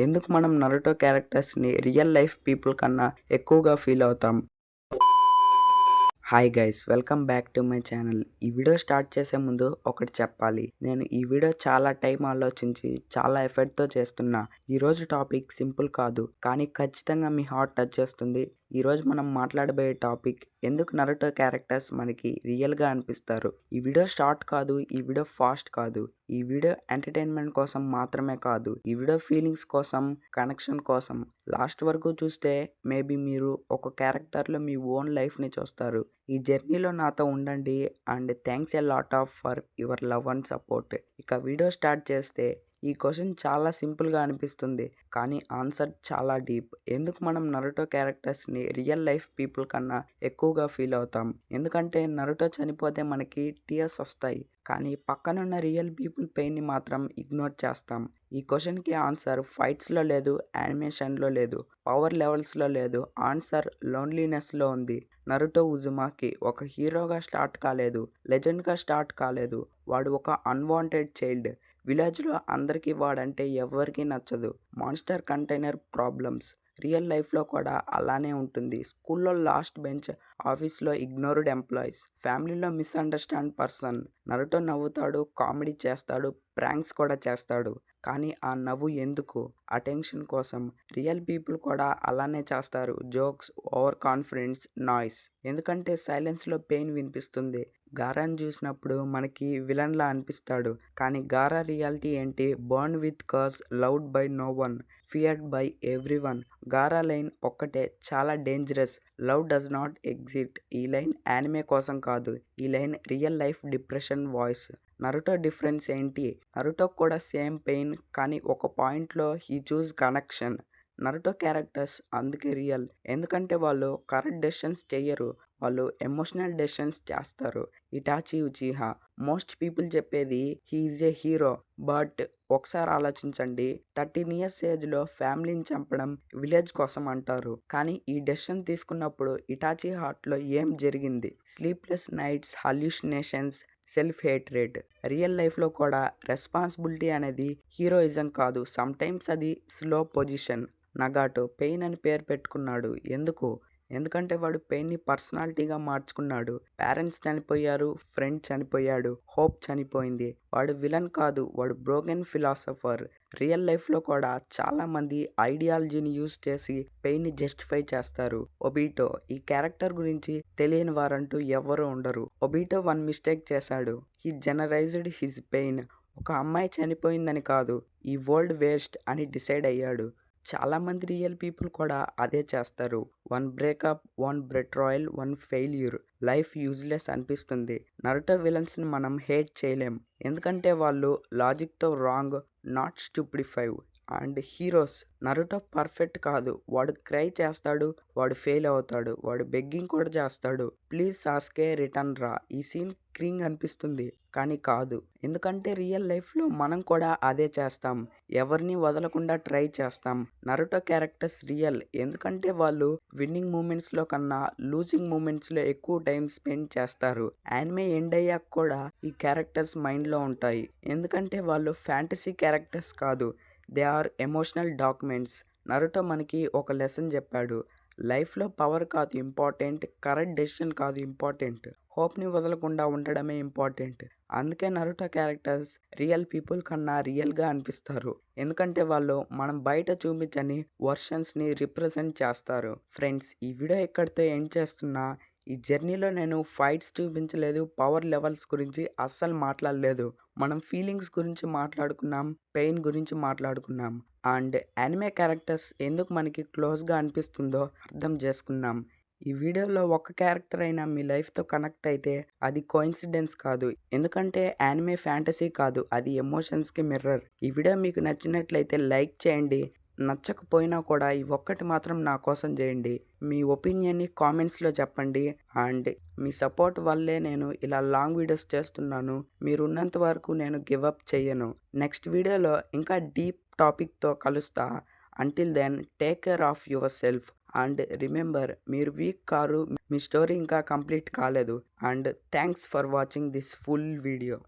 ఎందుకు మనం Naruto క్యారెక్టర్స్ని real life people కన్నా ఎక్కువగా ఫీల్ అవుతాం? Hi guys, welcome back to my channel. ఈ వీడియో స్టార్ట్ చేసే ముందు ఒకటి చెప్పాలి. నేను ఈ వీడియో చాలా టైం ఆలోచించి చాలా ఎఫర్ట్తో చేస్తున్నా. ఈరోజు టాపిక్ సింపుల్ కాదు, కానీ ఖచ్చితంగా మీ హార్ట్ టచ్ చేస్తుంది. ఈరోజు మనం మాట్లాడబోయే టాపిక్ ఎందుకు నరుటో క్యారెక్టర్స్ మనకి రియల్గా అనిపిస్తారు. ఈ వీడియో షార్ట్ కాదు, ఈ వీడియో ఫాస్ట్ కాదు, ఈ వీడియో ఎంటర్టైన్మెంట్ కోసం మాత్రమే కాదు, ఈ వీడియో ఫీలింగ్స్ కోసం, కనెక్షన్ కోసం. లాస్ట్ వరకు చూస్తే మేబీ మీరు ఒక క్యారెక్టర్లో మీ ఓన్ లైఫ్ని చూస్తారు. ఈ జర్నీలో నాతో ఉండండి and thanks a lot of for your love and support. ఇక వీడియో స్టార్ట్ చేస్తే ఈ క్వశ్చన్ చాలా సింపుల్గా అనిపిస్తుంది, కానీ ఆన్సర్ చాలా డీప్. ఎందుకు మనం నరుటో క్యారెక్టర్స్ని రియల్ లైఫ్ పీపుల్ కన్నా ఎక్కువగా ఫీల్ అవుతాం? ఎందుకంటే నరుటో చనిపోతే మనకి టీయర్స్ వస్తాయి, కానీ పక్కనున్న రియల్ పీపుల్ పెయిన్ని మాత్రం ఇగ్నోర్ చేస్తాం. ఈ క్వశ్చన్కి ఆన్సర్ ఫైట్స్లో లేదు, యానిమేషన్లో లేదు, పవర్ లెవెల్స్లో లేదు. ఆన్సర్ లోన్లీనెస్లో ఉంది. నరుటో ఉజుమాకి ఒక హీరోగా స్టార్ట్ కాలేదు, లెజెండ్గా స్టార్ట్ కాలేదు. వాడు ఒక అన్వాంటెడ్ చైల్డ్. విలేజ్లో అందరికీ వాడంటే ఎవరికీ నచ్చదు. Monster container problems. రియల్ లైఫ్లో కూడా అలానే ఉంటుంది. స్కూల్లో లాస్ట్ బెంచ్, ఆఫీస్లో ఇగ్నోర్డ్ ఎంప్లాయీస్, ఫ్యామిలీలో మిస్అండర్స్టాండ్ పర్సన్. నరుటో నవ్వుతాడు, కామెడీ చేస్తాడు, ప్రాంక్స్ కూడా చేస్తాడు. కానీ ఆ నవ్వు ఎందుకు? అటెన్షన్ కోసం. రియల్ పీపుల్ కూడా అలానే చేస్తారు. Jokes, over confidence, noise. ఎందుకంటే సైలెన్స్లో పెయిన్ వినిపిస్తుంది. గారాని చూసినప్పుడు మనకి విలన్లా అనిపిస్తాడు, కానీ గారా రియాలిటీ ఏంటి? Born with curse, loved by no one, feared by everyone. Gaara line ఒక్కటే, చాలా dangerous. Love does not exit. ఈ లైన్ యానిమే కోసం కాదు, ఈ line real life depression voice. Naruto difference ఏంటి? నరుటో కూడా సేమ్ పెయిన్, కానీ ఒక పాయింట్లో he choose connection. Naruto characters అందుకే రియల్, ఎందుకంటే వాళ్ళు కరెక్ట్ డెసిషన్స్ చెయ్యరు, వాళ్ళు ఎమోషనల్ డెసిషన్స్ చేస్తారు. Itachi Uchiha. మోస్ట్ పీపుల్ చెప్పేది he is a hero, but ఒకసారి ఆలోచించండి. 13 years ఏజ్లో ఫ్యామిలీని చంపడం విలేజ్ కోసం అంటారు, కానీ ఈ డెసిషన్ తీసుకున్నప్పుడు ఇటాచి హార్ట్లో ఏం జరిగింది? Sleepless nights, hallucinations, self hatred. Real లైఫ్లో కూడా రెస్పాన్సిబిలిటీ అనేది హీరోయిజం కాదు, సమ్టైమ్స్ అది స్లో పొజిషన్. నగాటో పెయిన్ అని పేరు పెట్టుకున్నాడు ఎందుకు? ఎందుకంటే వాడు పెయిన్ని పర్సనాలిటీగా మార్చుకున్నాడు. పేరెంట్స్ చనిపోయారు, ఫ్రెండ్ చనిపోయాడు, హోప్ చనిపోయింది. వాడు విలన్ కాదు, వాడు బ్రోకెన్ ఫిలాసఫర్. రియల్ లైఫ్లో కూడా చాలామంది ఐడియాలజీని యూజ్ చేసి పెయిన్ని జస్టిఫై చేస్తారు. ఒబీటో. ఈ క్యారెక్టర్ గురించి తెలియని వారంటూ ఎవరూ ఉండరు. ఒబీటో వన్ మిస్టేక్ చేశాడు. He generalised his pain. ఒక అమ్మాయి చనిపోయిందని కాదు, ఈ వరల్డ్ వేస్ట్ అని డిసైడ్ అయ్యాడు. చాలామంది రియల్ పీపుల్ కూడా అదే చేస్తారు. One breakup, one betrayal, one failure, life useless అనిపిస్తుంది. నరుటో విలన్స్ని మనం హేట్ చేయలేం, ఎందుకంటే వాళ్ళు లాజిక్తో రాంగ్, నాట్ స్టూపిడిఫైవ్. And heroes. నరుటో పర్ఫెక్ట్ కాదు, వాడు క్రై చేస్తాడు, వాడు ఫెయిల్ అవుతాడు, వాడు బెగ్గింగ్ కూడా చేస్తాడు. ప్లీజ్ సాస్కే రిటర్న్ రా. ఈ సీన్ క్రింగ్ అనిపిస్తుంది, కానీ కాదు, ఎందుకంటే రియల్ లైఫ్లో మనం కూడా అదే చేస్తాం. ఎవరిని వదలకుండా ట్రై చేస్తాం. నరుటో క్యారెక్టర్స్ రియల్, ఎందుకంటే వాళ్ళు విన్నింగ్ మూమెంట్స్లో కన్నా లూజింగ్ మూమెంట్స్లో ఎక్కువ టైం స్పెండ్ చేస్తారు. యానిమే ఎండ్ అయ్యాక కూడా ఈ క్యారెక్టర్స్ మైండ్లో ఉంటాయి, ఎందుకంటే వాళ్ళు ఫ్యాంటసీ క్యారెక్టర్స్ కాదు, they are emotional documents. Naruto మనకి ఒక లెసన్ చెప్పాడు. లైఫ్లో పవర్ కాదు ఇంపార్టెంట్, కరెక్ట్ డెసిషన్ కాదు ఇంపార్టెంట్, హోప్ని వదలకుండా ఉండడమే ఇంపార్టెంట్. అందుకే నరుటో క్యారెక్టర్స్ రియల్ పీపుల్ కన్నా రియల్గా అనిపిస్తారు, ఎందుకంటే వాళ్ళు మనం బయట చూపించని వర్షన్స్ని రిప్రజెంట్ చేస్తారు. ఫ్రెండ్స్, ఈ వీడియో ఎక్కడితో ఎండ్ చేస్తున్నా. ఈ జర్నీలో నేను ఫైట్స్ చూపించలేదు, పవర్ లెవెల్స్ గురించి అస్సలు మాట్లాడలేదు. మనం ఫీలింగ్స్ గురించి మాట్లాడుకున్నాం, పెయిన్ గురించి మాట్లాడుకున్నాం, అండ్ యానిమే క్యారెక్టర్స్ ఎందుకు మనకి క్లోజ్గా అనిపిస్తుందో అర్థం చేసుకున్నాం. ఈ వీడియోలో ఒక క్యారెక్టర్ అయినా మీ లైఫ్తో కనెక్ట్ అయితే అది కోయిన్సిడెన్స్ కాదు, ఎందుకంటే యానిమే ఫ్యాంటసీ కాదు, అది ఎమోషన్స్కి మిర్రర్. ఈ వీడియో మీకు నచ్చినట్లయితే లైక్ చేయండి, నచ్చకపోయినా కూడా ఈ ఒక్కటి మాత్రం నా కోసం చేయండి. మీ ఒపీనియన్ని కామెంట్స్లో చెప్పండి. అండ్ మీ సపోర్ట్ వల్లే నేను ఇలా లాంగ్ వీడియోస్ చేస్తున్నాను. మీరు ఉన్నంత వరకు నేను గివ్ అప్ చెయ్యను. నెక్స్ట్ వీడియోలో ఇంకా డీప్ టాపిక్తో కలుస్తా. Until then take care of yourself and remember, మీరు వీక్ కారు, మీ స్టోరీ ఇంకా కంప్లీట్ కాలేదు. And thanks for watching this full video.